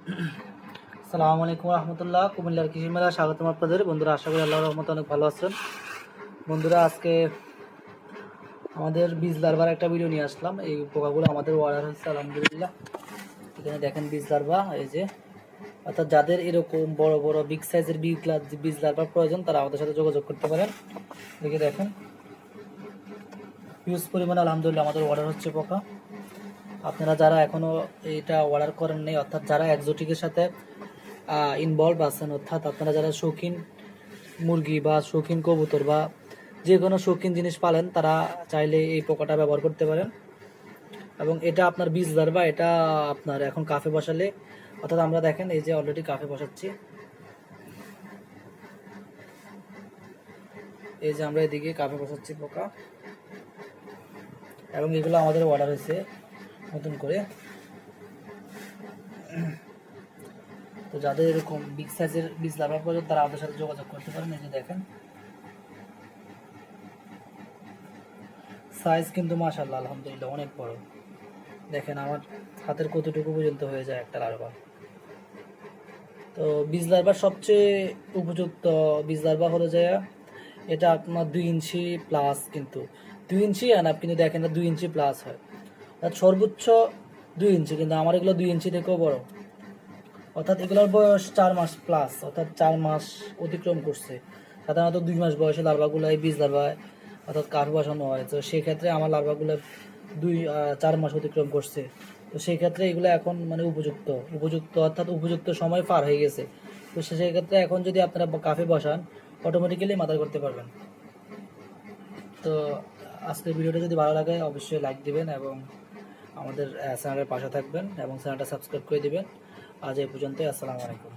আসসালামু আলাইকুম রহমতুল্লাহ। কুমিল্লার কৃষি মেলা স্বাগতম আপনাদের। বন্ধুরা, আশা করি আল্লাহর রহমতে অনেক ভালো আছেন। বন্ধুরা, আজকে আমাদের বীজ লার্ভার একটা ভিডিও নিয়ে আসলাম। এই পোকাগুলো আমাদের অর্ডার হয়েছে আলহামদুলিল্লাহ। এখানে দেখেন বীজ লার্ভা, এই যে, অর্থাৎ যাদের এরকম বড় বড় বিগ সাইজের বীজ লার্ভার প্রয়োজন তারা আমাদের সাথে যোগাযোগ করতে পারেন। দেখে দেখেন হিউজ পরিমাণে আলহামদুলিল্লাহ আমাদের অর্ডার হচ্ছে পোকা। আপনারা যারা এখনও এটা অর্ডার করেন নাই, অর্থাৎ যারা এক্সোটিকের সাথে ইনভলভ আছেন, অর্থাৎ আপনারা যারা শৌখিন মুরগি বা শৌখিন কবুতর বা যে কোনো শৌখিন জিনিস পালেন, তারা চাইলে এই পোকাটা ব্যবহার করতে পারেন। এবং এটা আপনার বীজ লার্ভা, এটা আপনার এখন কাফে বসালে, অর্থাৎ আমরা দেখেন এই যে অলরেডি কাফে বসাচ্ছি, এই যে আমরা এদিকে কাফে বসাচ্ছি পোকা। এবং এগুলো আমাদের অর্ডার হয়েছে নতুন করে। তো যাদের এরকম বিগ সাইজের বীজ লার্ভা প্রয়োজন তারা আমাদের সাথে যোগাযোগ করতে পারেন। এই যে দেখেন সাইজ কিন্তু মাশাআল্লাহ আলহামদুলিল্লাহ অনেক বড়। দেখেন আমার হাতের কতটুকু পর্যন্ত হয়ে যায় একটা লার্ভা। তো বীজ লার্ভার সবচেয়ে উপযুক্ত বীজ লার্ভা হলো যে এটা আপনার 2 ইঞ্চি প্লাস, কিন্তু 2 ইঞ্চি আনাপ, কিন্তু দেখেন না 2 ইঞ্চি প্লাস হয়, অর্থাৎ সর্বোচ্চ 2 ইঞ্চি, কিন্তু আমার এগুলো 2 ইঞ্চি থেকেও বড়। অর্থাৎ এগুলোর বয়স 4 মাস প্লাস, অর্থাৎ 4 মাস অতিক্রম করছে। সাধারণত 2 মাস বয়সে লার্ভাগুলো এই বীজ লার্ভায় অর্থাৎ কাফে বসানো হয়। তো সেক্ষেত্রে আমার লার্ভাগুলো 4 মাস অতিক্রম করছে। তো সেই ক্ষেত্রে এগুলো এখন মানে উপযুক্ত অর্থাৎ উপযুক্ত সময় পার হয়ে গেছে। তো সেক্ষেত্রে এখন যদি আপনারা কাফে বসান অটোমেটিক্যালি মাথায় করতে পারবেন। তো আজকের ভিডিওটা যদি ভালো লাগে অবশ্যই লাইক দিবেন এবং আমাদের চ্যানেলের পাশে থাকবেন এবং চ্যানেলটা সাবস্ক্রাইব করে দিবেন। আজ এই পর্যন্তই। আসসালামু আলাইকুম।